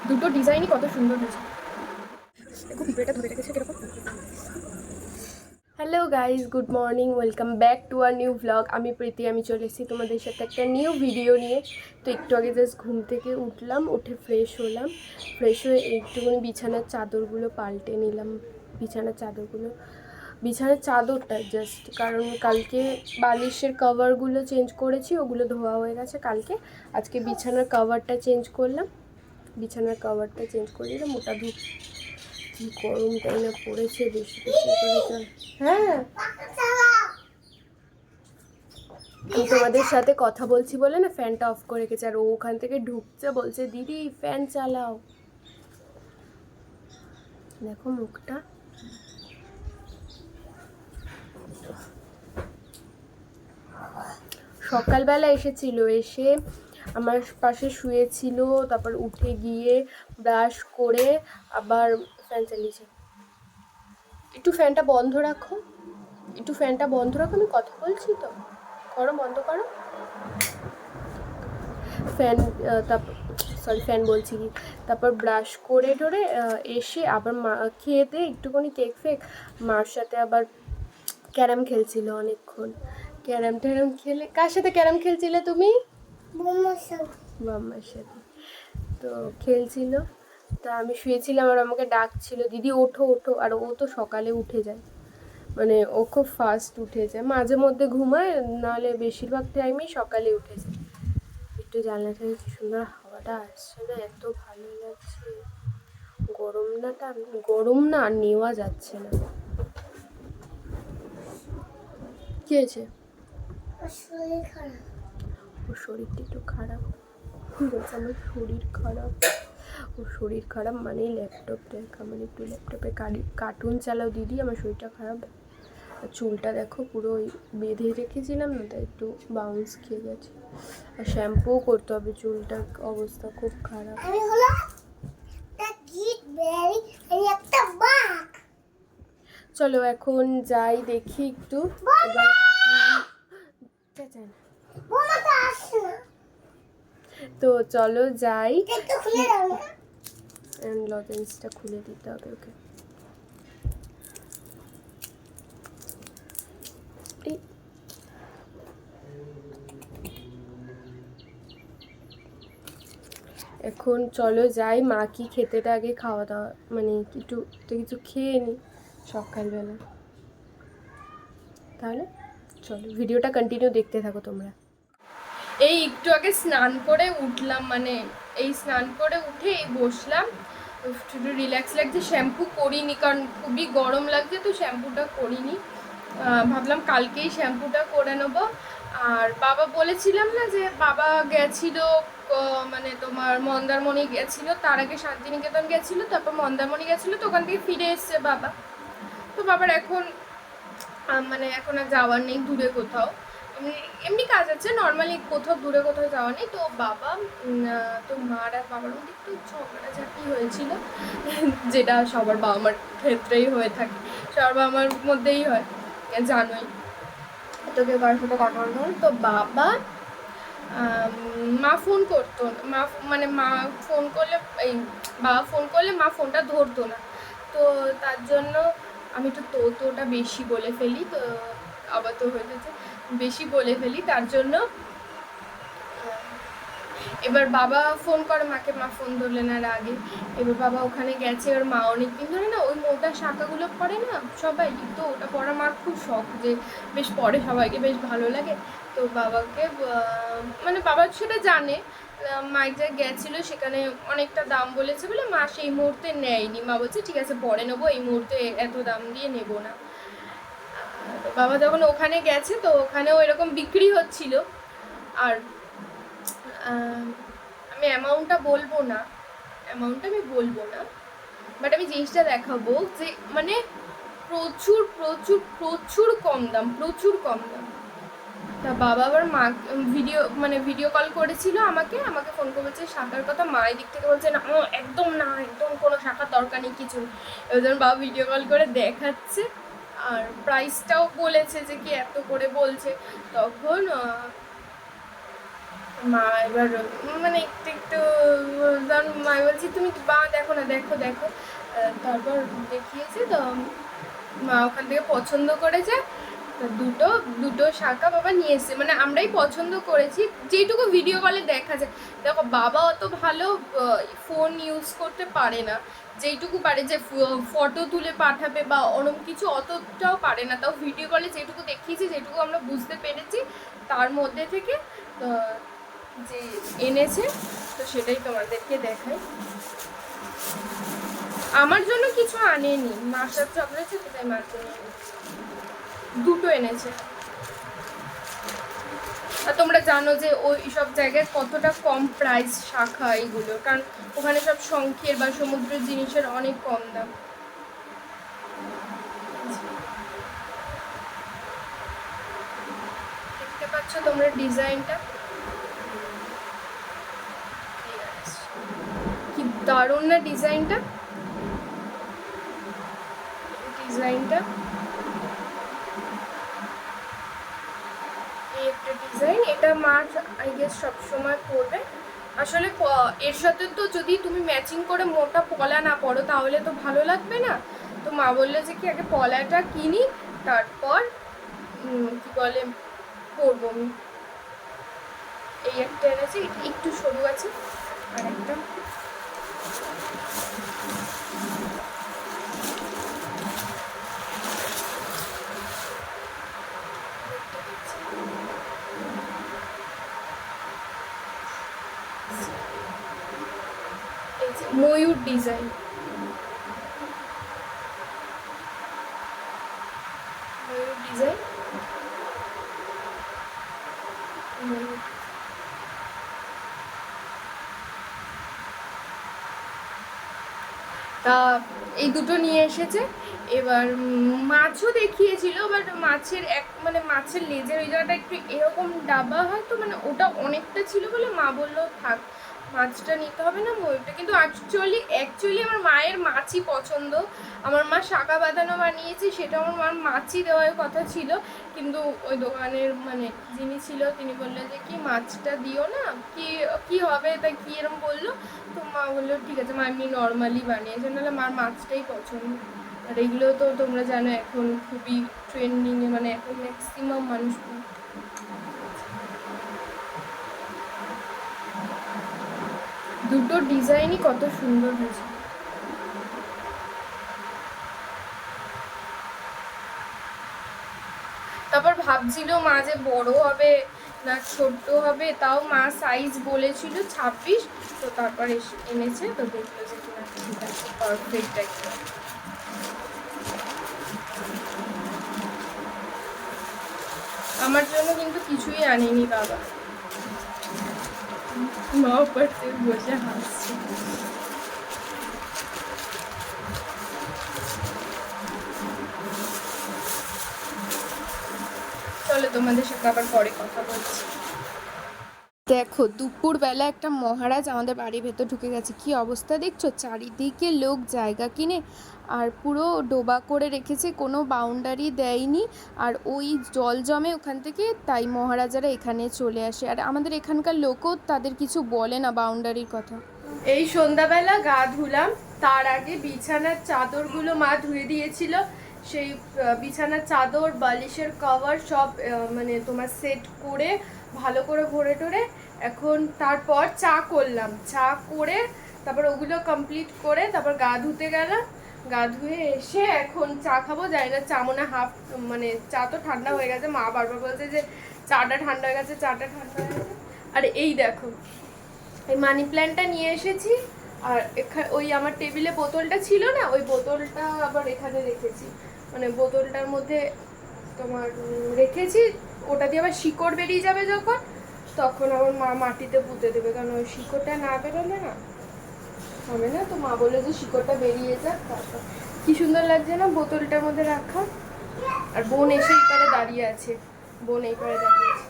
দুটো ডিজাইনই কত সুন্দর হয়েছে। দেখো ভিডিওটা ধরে রেখেছে কিরকম। Hello guys, good morning, welcome back to our new vlog. আমি প্রীতি, আমি চলে এসেছি তোমাদের সাথে একটা নিউ ভিডিও নিয়ে। তো একটু আগে জাস্ট ঘুম থেকে উঠলাম, উঠে ফ্রেশ হলাম। ফ্রেশ হয়ে একটুখানি বিছানার চাদরগুলো পাল্টে নিলাম। বিছানার চাদরটা জাস্ট, কারণ কালকে বালিশের কভারগুলো চেঞ্জ করেছি, ওগুলো ধোয়া হয়ে গেছে কালকে। আজকে বিছানার কভারটা চেঞ্জ করলাম, ওটা ধুয়ে কি গরম তাই না পড়েছে, বেশি বেশি করে। হ্যাঁ, আমি তোমাদের সাথে কথা বলছি বলে না ফ্যানটা অফ করে রেখেছে, আর ও ওখান থেকে ঢুকছে, বলছে দিদি ফ্যান চালাও। দেখো মুখটা। সকালবেলা এসেছিল, এসে আমার পাশে শুয়েছিল, তারপর উঠে গিয়ে ব্রাশ করে আবার ফ্যান চালিয়েছে। একটু ফ্যানটা বন্ধ রাখো, আমি কথা বলছি তো, করো, বন্ধ করো ফ্যান। তারপর ফ্যান বলছি কি, তারপর ব্রাশ করে টোরে এসে আবার মা খেয়ে দিয়ে একটুখানি কেক ফেক, মার সাথে আবার ক্যারাম খেলছিল অনেকক্ষণ। ক্যারাম খেলে, কার সাথে ক্যারাম খেলছিলে তুমি? মাম্মার সাথে। তো খেলছিল, তা আমি শুয়েছিলাম আর আমাকে ডাকছিল দিদি ওঠো ওঠো, আর ও তো সকালে উঠে যায়, মানে ও খুব ফাস্ট উঠে যায়, মাঝে মধ্যে ঘুমায়, নাহলে বেশিরভাগ টাইমেই সকালে উঠে যায়। একটু জানলা থেকে কি সুন্দর হাওয়াটা আসছে না, এত ভালো লাগছে। গরম না আর নেওয়া যাচ্ছে না। কি হয়েছে? ওর শরীরটা একটু খারাপ বলছে, আমার শরীর খারাপ। ওর শরীর খারাপ মানে ল্যাপটপ দেখা, মানে একটু ল্যাপটপে কার্টুন চালাও দিদি, আমার শরীরটা খারাপ। আর চুলটা দেখো পুরো বেঁধে রেখেছিলাম না, তাই একটু বাউন্স খেয়ে গেছে। আর শ্যাম্পুও করতে হবে, চুলটার অবস্থা খুব খারাপ। চলো এখন যাই দেখি একটু। তো চলো যাই, লজেন্সটা খুলে দিতে হবে ওকে। এখন চলো যাই, মা কি খেতেটা আগে খাওয়া দাওয়া, মানে কিছু খেয়ে নিই সকালবেলা। তাহলে চলো ভিডিওটা কন্টিনিউ দেখতে থাকো তোমরা। এই একটু আগে স্নান করে উঠলাম, মানে এই স্নান করে উঠে এই বসলাম, একটু রিল্যাক্স লাগছে। শ্যাম্পু করিনি কারণ খুবই গরম লাগছে, তো শ্যাম্পুটা করিনি। ভাবলাম কালকেই শ্যাম্পুটা করে নেবো। আর বাবা বলেছিলাম না যে বাবা গেছিল, মানে তোমার মন্দারমণি গেছিল, তার আগে শান্তিনিকেতন গেছিল, তারপর মন্দারমণি গেছিল, তো ওখান থেকে ফিরে এসছে বাবা। তো বাবার এখন মানে এখন আর যাওয়ার নেই দূরে কোথাও, এমনি কাজ আছে, নর্মালি কোথাও দূরে কোথাও যাওয়া নেই। তো বাবা, তো মার আর বাবার মধ্যে একটু ঝগড়াঝাটি হয়েছিল, যেটা সবার বাবা মার ক্ষেত্রেই হয়ে থাকে, সবার বাবা মার মধ্যেই হয়, জানোই। তোকে কারোর সাথে কথা বলতে হবে তো বাবা, মা ফোন করতো, মা ফোন করলে, এই বাবা ফোন করলে মা ফোনটা ধরতো না, তো তার জন্য আমি একটু তোটা বেশি বলে ফেলি, তো আবার তো হয়ে যাচ্ছে বেশি বলে ফেলি, তার জন্য এবার বাবা ফোন করে মাকে, মা ফোন ধরলেন আর আগে। এবার বাবা ওখানে গেছে, এবার মা অনেকদিন ধরে না ওই মোটা শাখাগুলো পরে না সবাই, তো ওটা পরা মার খুব শখ, যে বেশ পরে সবাইকে বেশ ভালো লাগে। তো বাবাকে মানে বাবা সেটা জানে, মা এক জায়গায় গেছিলো, সেখানে অনেকটা দাম বলেছে বলে মা সেই মুহূর্তে নেয়নি, মা বলছে ঠিক আছে পরে নেবো, এই মুহূর্তে এত দাম দিয়ে নেবো না। তো বাবা যখন ওখানে গেছে, তো ওখানেও এরকম বিক্রি হচ্ছিল। আর আমি অ্যামাউন্টটা বলবো না, বাট আমি জিনিসটা দেখাবো যে মানে প্রচুর প্রচুর প্রচুর কম দাম, তা বাবা আবার মা ভিডিও কল করেছিল আমাকে ফোন করে বলছে শাখার কথা, মায়ের দিক থেকে বলছে না একদম কোনো শাখার দরকার নেই কিছু। এবার যখন বাবা ভিডিও কল করে দেখাচ্ছে আর প্রাইসটাও বলেছে যে কি এত করে বলছে, তখন মা এবার মানে একটু একটু মা বলছি তুমি বা দেখো না, দেখো দেখো। তারপর দেখিয়েছে তো মা ওখান থেকে পছন্দ করেছে, দুটো দুটো শাখা বাবা নিয়ে এসছে, মানে আমরাই পছন্দ করেছি যেটুকু ভিডিও কলে দেখা যায়। দেখো বাবা অত ভালো ফোন ইউজ করতে পারে না, যেইটুকু পারে যে ফটো তুলে পাঠাবে বা ওরম কিছু অতটাও পারে না, তাও ভিডিও কলে যেটুকু দেখিয়েছি যেটুকু আমরা বুঝতে পেরেছি তার মধ্যে থেকে যে এনেছে তো সেটাই তোমাদেরকে দেখাই। আমার জন্য কিছু আনেনি, মার সাথে চকলেট ছিল তাই মার জন্য দুটো এনেছে। আর তোমরা জানো যে ওই সব জায়গায় কতটা কম প্রাইস শাখা এইগুলো, কারণ ওখানে সব শঙ্খের বা সমুদ্রের জিনিসের অনেক কম দাম। দেখতে পাচ্ছ তোমরা ডিজাইনটা কি দারুণ না ডিজাইনটা, ডিজাইনটা এই একটা ডিজাইন, এটা মা আই গেস সবসময় পরবে। আসলে এর সাথে তো যদি তুমি ম্যাচিং করে মোটা পলা না পরো তাহলে তো ভালো লাগবে না, তো মা বললে যে কি আগে পলাটা কিনি তারপর কি বলে পরবো আমি। এই একটা এনেছি, একটু সরু আছে, আর একটা ময়ূর ডিজাইন, ময়ূর ডিজাইন তা এই দুটো নিয়ে এসেছে। এবার মাছও দেখিয়েছিল, বাট মাছের মানে মাছের লেজের ওই জায়গাটা একটু এরকম ডাবা হয় তো, মানে ওটা অনেকটা ছিল বলে মা বললো থাক মাছটা নিতে হবে না, ময়ূরটা। কিন্তু অ্যাকচুয়ালি আমার মায়ের মাছই পছন্দ, আমার মা শাঁখা বাঁধানো বানিয়েছে, সেটা আমার মার মাছই দেওয়ার কথা ছিল, কিন্তু ওই দোকানের মানে যিনি ছিল তিনি বললেন যে কি মাছটা দিও না, কি কি হবে তাই কি এরম বললো, তো মা বললো ঠিক আছে, মা এমনি নর্মালি বানিয়েছে, নাহলে মার মাছটাই পছন্দ। আর এগুলো তো তোমরা জানো এখন খুবই ট্রেন্ডিংয়ে, মানে এখন ম্যাক্সিমাম মানুষ দুটো ডিজাইনই কত সুন্দর হয়েছে। তারপর ভাবছিল মা যে বড় হবে না ছোট্ট হবে, তাও মা সাইজ বলেছিল 26, তো তারপর এনেছে তো দেখলো যে কিনা ঠিক আছে পারফেক্ট একদম। আমার জন্য কিন্তু কিছুই আনেনি বাবা, মা উপর থেকে বসে হাসছে। চলো তোমাদের সাথে আবার পরে কথা বলছি। দেখো দুপুরবেলা একটা মহারাজ আমাদের বাড়ির ভেতর ঢুকে গেছে, কি অবস্থা দেখছো, চারিদিকে লোক জায়গা কিনে আর পুরো ডোবা করে রেখেছে, কোনো বাউন্ডারি দেয়নি, আর ওই জল জমে ওখান থেকে, তাই মহারাজারা এখানে চলে আসে, আর আমাদের এখানকার লোকও তাদের কিছু বলে না বাউন্ডারির কথা। এই সন্ধ্যাবেলা গা ধুলাম, তার আগে বিছানার চাদরগুলো মা ধুয়ে দিয়েছিল, সেই বিছানার চাদর বালিশের কভার সব মানে তোমার সেট করে ভালো করে ভরে টরে এখন তারপর চা করলাম, চা করে তারপর ওগুলো কমপ্লিট করে তারপর গা ধুতে গেলাম, গা ধুয়ে এসে এখন চা খাবো, জানি না চা মনে হাফ মানে চা তো ঠান্ডা হয়ে গেছে, মা বারবার বলছে যে চাটা ঠান্ডা হয়ে গেছে, চাটা ঠান্ডা হয়ে গেছে। আর এই দেখো এই মানি প্ল্যান্টটা নিয়ে এসেছি, আর ওই আমার টেবিলে বোতলটা ছিল না, ওই বোতলটা আবার এখানে রেখেছি, মানে বোতলটার মধ্যে তোমার রেখেছি, ওটা দিয়ে আবার শিকড় বেরিয়ে যাবে যখন, তখন আমার মা মাটিতে পুঁতে দেবে, কারণ ওই শিকড়টা না বেরোলে না হবে না, তো মা বলে যে শিকড়টা বেরিয়ে যাক তারপর। কি সুন্দর লাগছে না বোতলটার মধ্যে রাখা। আর বোন এসে এই পারে দাঁড়িয়ে আছে, বোন এই পারে দাঁড়িয়ে আছে,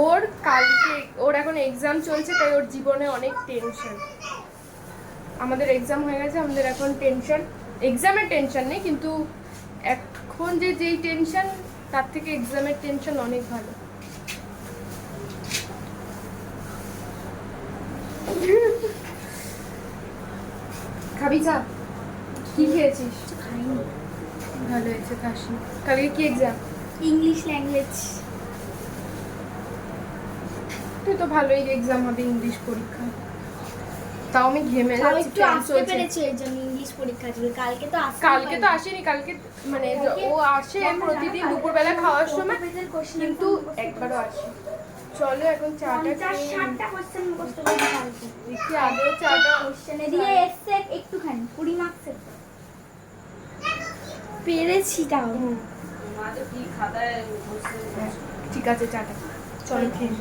ওর কালকে ওর এখন এক্সাম চলছে, তাই ওর জীবনে অনেক টেনশন। আমাদের এক্সাম হয়ে গেছে, আমাদের এখন টেনশন, এক্সামের টেনশন নেই কিন্তু এখন যেই টেনশন তার থেকে এক্সামের টেনশন অনেক ভালো। খাবি চা? কি খেয়েছিস? খাইনি। ভালো হয়েছে খাসনি। কালকে কি এক্সাম? English language. তুই তো ভালোই এক্সাম হবে, ইংলিশ পরীক্ষা। তাও আমি ঘেমে তাও যাচ্ছি, একটু ফ্যান আসতে চলছে। পেরেছে এর জন্য ইংলিশ পরীক্ষা ছিল। কালকে তো আসেনি। কালকে মানে ও আসে প্রতিদিন দুপুরবেলা খাওয়ার সময়, কিন্তু একবারও আসে। চলো এখন চাটা খেয়ে 50-60টা কোশ্চেন মুখস্থ করে কালকে। দেখি আদৌ চাটা কোশ্চেনে দিয়ে এসছে একটুখানি 20 মার্কসের। পেরেছি তাও। ঠিক আছে চাটা চলো খেয়ে।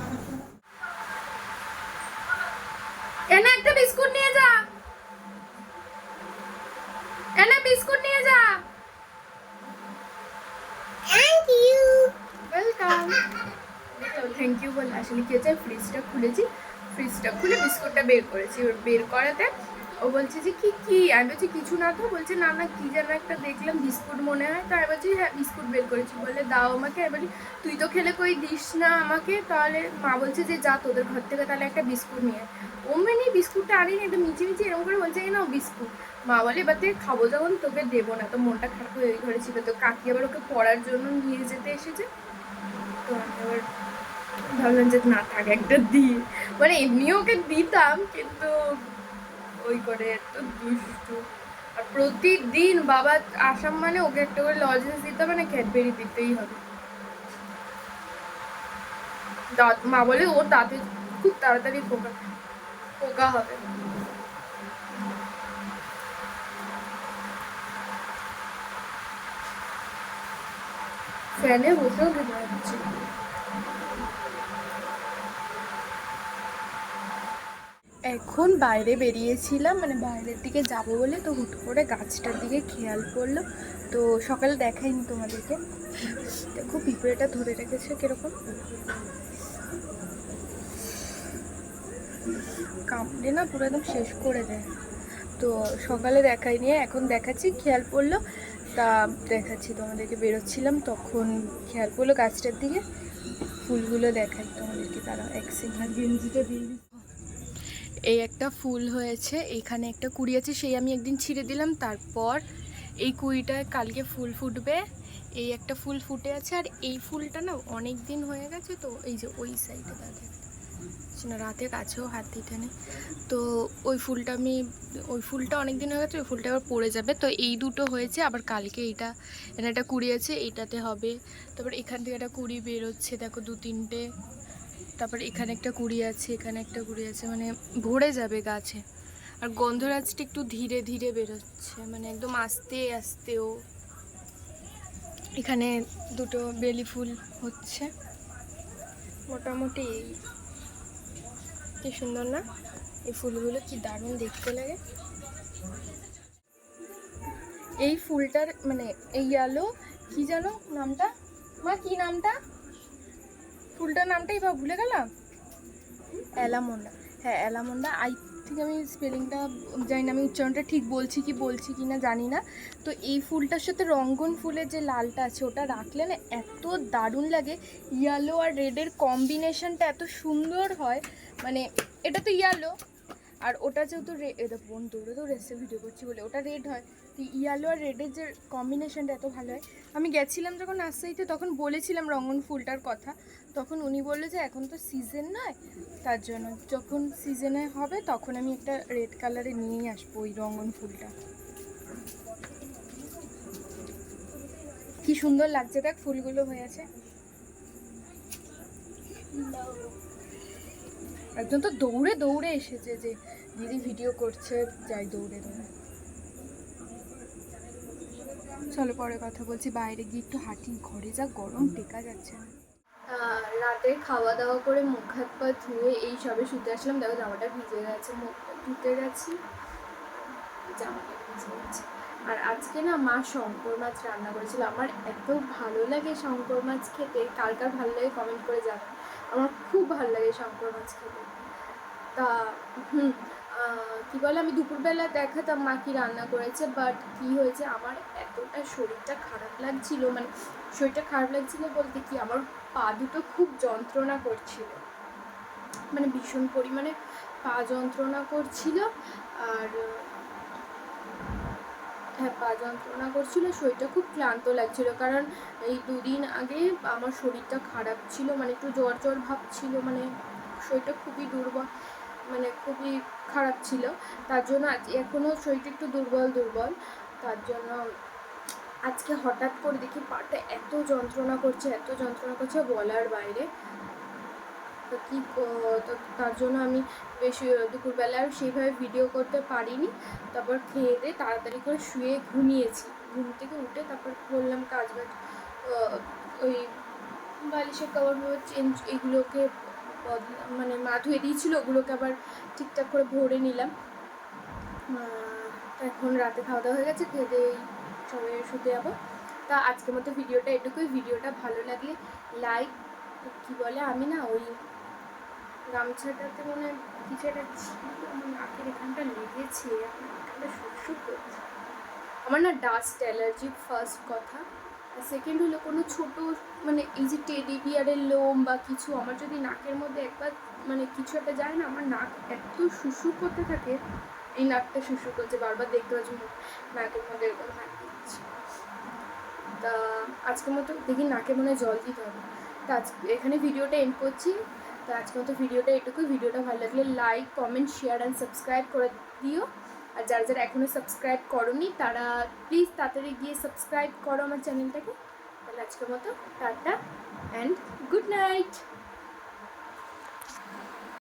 এনে একটা বিস্কুট নিয়ে যা, এনে বিস্কুট নিয়ে যা। Thank you. Welcome. Thank you বলে আসলে কি হচ্ছে, ফ্রিজটা খুলেছি, ফ্রিজটা খুলে বিস্কুটটা বের করেছি। এবার বের করাতে ও বলছে যে কি আমি বলছি কিছু না, তো বলছে না কি যেন একটা দেখলাম বিস্কুট মনে হয়। তো আমি বলছি হ্যাঁ বিস্কুট বের করেছি। বলে দাও আমাকে। আমি বলি তুই তো খেলে কই দিস না আমাকে। তাহলে মা বলছে যে যা তোদের ঘর থেকে তাহলে একটা বিস্কুট নিয়ে। অমনি বিস্কুটটা আনিনি, একটু মিচি এরকম করে বলছে না বিস্কুট। মা বলে এবার থেকে খাবো যখন তোকে দেবো না। তো মনটা খারাপ হয়ে ঘরে ছিল, তো কাকি আবার ওকে পড়ার জন্য নিয়ে যেতে এসেছে। তো আমি আবার ভাবলাম যে না থাক একটা দিই, মানে এমনি ওকে দিতাম, কিন্তু ওই করে এত দুষ্টু। আর প্রতিদিন বাবা আসাম মানে ওকে একটা করে লজেন্স দিতে হবে, না ক্যাডবেরি দিতেই হবে। দাঁত মা বলে ওর দাঁতে খুব তাড়াতাড়ি পোকা হবে। ফ্যানে বসেও ঘেমে যাচ্ছে। এখন বাইরে বেরিয়েছিলাম, মানে বাইরের দিকে যাব বলে, তো হুট করে গাছটার দিকে খেয়াল পড়লো। তো সকালে দেখাইনি তোমাদেরকে, দেখো পিঁপড়েটা ধরে রেখেছে কিরকম, কামড়ে না পুরো একদম শেষ করে দেয়। তো সকালে দেখাইনি, এখন দেখাচ্ছি, খেয়াল পড়লো তা দেখাচ্ছি তোমাদেরকে। বেরোচ্ছিলাম তখন খেয়াল পড়লো গাছটার দিকে, ফুলগুলো দেখাই তোমাদেরকে। তারা এক সেকেন্ড গেঞ্জিটা দিয়ে দিই। এই একটা ফুল হয়েছে, এখানে একটা কুড়ি আছে, সেই আমি একদিন ছিঁড়ে দিলাম। তারপর এই কুড়িটায় কালকে ফুল ফুটবে। এই একটা ফুল ফুটে আছে, আর এই ফুলটা না অনেক দিন হয়ে গেছে, তো এই যে ওই সাইডে তাদের রাতে কাছেও হাত দিতে নেই। তো ওই ফুলটা অনেক দিন হয়ে গেছে, ওই ফুলটা আবার পড়ে যাবে। তো এই দুটো হয়েছে, আবার কালকে এইটা এখানে একটা কুড়ি আছে, এইটাতে হবে। তারপর এখান থেকে একটা কুড়ি বেরোচ্ছে, দেখো 2-3টে। তারপর এখানে একটা কুড়ি আছে, এখানে একটা কুড়ি আছে, মানে ভরে যাবে গাছে। আর গন্ধরাজটা একটু ধীরে ধীরে বেরোচ্ছে, মানে একদম আস্তে আস্তেও। এখানে দুটো বেলি ফুল হচ্ছে। মোটামুটি কি সুন্দর না এই ফুলগুলো, কি দারুণ দেখতে লাগে। এই ফুলটার মানে এই আলো কি জানো নামটা, মা কি নামটা, ফুলটার নামটাই বা ভুলে গেলাম। অ্যালামন্ডা, হ্যাঁ অ্যালামন্ডা। আই থিঙ্ক আমি স্পেলিংটা জানি না, আমি উচ্চারণটা ঠিক বলছি কি না জানি না। তো এই ফুলটার সাথে রঙ্গন ফুলের যে লালটা আছে ওটা রাখলে না এত দারুণ লাগে। ইয়েলো আর রেডের কম্বিনেশনটা এত সুন্দর হয়, মানে এটা তো ইয়েলো আর ওটা যেহেতু এটা বোন দৌড়ে দৌড়ে এসে ভিডিও করছি বলে ওটা রেড হয়। তো ইয়েলো আর রেডের যে কম্বিনেশনটা এত ভালো হয়। আমি গেছিলাম যখন নার্সারিতে তখন বলেছিলাম রঙন ফুলটার কথা, তখন উনি বললো যে এখন তো সিজন নয়, তার জন্য যখন সিজনে হবে তখন আমি একটা রেড কালারে নিয়েই আসবো ওই রঙন ফুলটা। কি সুন্দর লাগছে দেখ ফুলগুলো হয়ে আছে। একজন তো দৌড়ে দৌড়ে এসেছে যে দিদি ভিডিও করছে, যাই দৌড়ে দৌড়ে। চলো পরে কথা বলছি, বাইরে গিয়ে একটু হাঁটি, ঘরে যা গরম টেকা যাচ্ছে না। রাতে খাওয়া দাওয়া করে মুখ হাত পা ধুয়ে এই সবে শুতে আসলাম। দেখো জামাটা ভিজে গেছে, মুখটা ধুতে গেছি, জামাটা ভিজে গেছে। আর আজকে না মা শঙ্কর মাছ রান্না করেছিল, আমার এত ভালো লাগে শঙ্কর মাছ খেতে। কার কার ভালো লাগে কমেন্ট করে জানান, আমার খুব ভালো লাগে শঙ্কর মাছ খেতে। তা কী বলে, আমি দুপুরবেলা দেখাতাম মা কি রান্না করেছে, বাট কি হয়েছে আমার এতটা শরীরটা খারাপ লাগছিল, মানে শরীরটা খারাপ লাগছিল বলতে কি আমার পা দুটো খুব যন্ত্রণা করছিল, মানে ভীষণ পরিমাণে পা যন্ত্রণা করছিল। আর হ্যাঁ, পা যন্ত্রণা করছিল, শরীরটা খুব ক্লান্ত লাগছিল, কারণ এই 2 দিন আগে আমার শরীরটা খারাপ ছিল, মানে একটু জ্বর জ্বর ভাব ছিল, মানে শরীরটা খুবই দুর্বল, মানে খুবই খারাপ ছিল। তার জন্য আজ এখনও শরীরটা একটু দুর্বল দুর্বল। তার জন্য আজকে হঠাৎ করে দেখি পাটা এত যন্ত্রণা করছে, এত যন্ত্রণা করছে বলার বাইরে। তো কী তো তার জন্য আমি বেশি দুপুরবেলা আর সেইভাবে ভিডিও করতে পারিনি। তারপর খেয়ে দিয়ে তাড়াতাড়ি করে শুয়ে ঘুমিয়েছি। ঘুম থেকে উঠে তারপর বললাম কাজ বাজ, ওই বালিশের কভার চেঞ্জ এগুলোকে মানে মা ধুয়ে দিয়েছিলো, ওগুলোকে আবার ঠিকঠাক করে ভরে নিলাম। এখন রাতে খাওয়া দাওয়া হয়ে গেছে, খেয়ে দিয়ে সবাই শুতে যাবো। তা আজকের মতো ভিডিওটা এটুকুই। ভিডিওটা ভালো লাগলে লাইক, কী বলে আমি না ওই গামছাটাতে মনে হয় কিছু একটা ছিল, আমার নাকের এখানটা লেগেছে, আমার এখানটা শুকশুক করছে। আমার না ডাস্ট অ্যালার্জি ফার্স্ট কথা, আর সেকেন্ড হলো কোনো ছোটো মানে এই যে টেডি বিয়ারের লোম বা কিছু আমার যদি নাকের মধ্যে একবার মানে কিছু একটা যায় না, আমার নাক এত শুশুক করতে থাকে, এই নাকটা শুশুক করছে বারবার, দেখতে পাচ্ছি নাকের মধ্যে এরকম হাত দিচ্ছি। তা আজকের মতো দেখি নাকে মনে হয় জল দিতে হবে। তা এখানে ভিডিওটা এন্ড করছি। তো আজকের মতো ভিডিওটা এটুকুই। ভিডিওটা ভালো লাগলে like, comment, share and subscribe করে দিও। আর যারা যারা এখনও সাবস্ক্রাইব করোনি তারা প্লিজ তাড়াতাড়ি গিয়ে সাবস্ক্রাইব করো আমার চ্যানেলটাকে। তাহলে আজকের মতো টাটা অ্যান্ড গুড নাইট।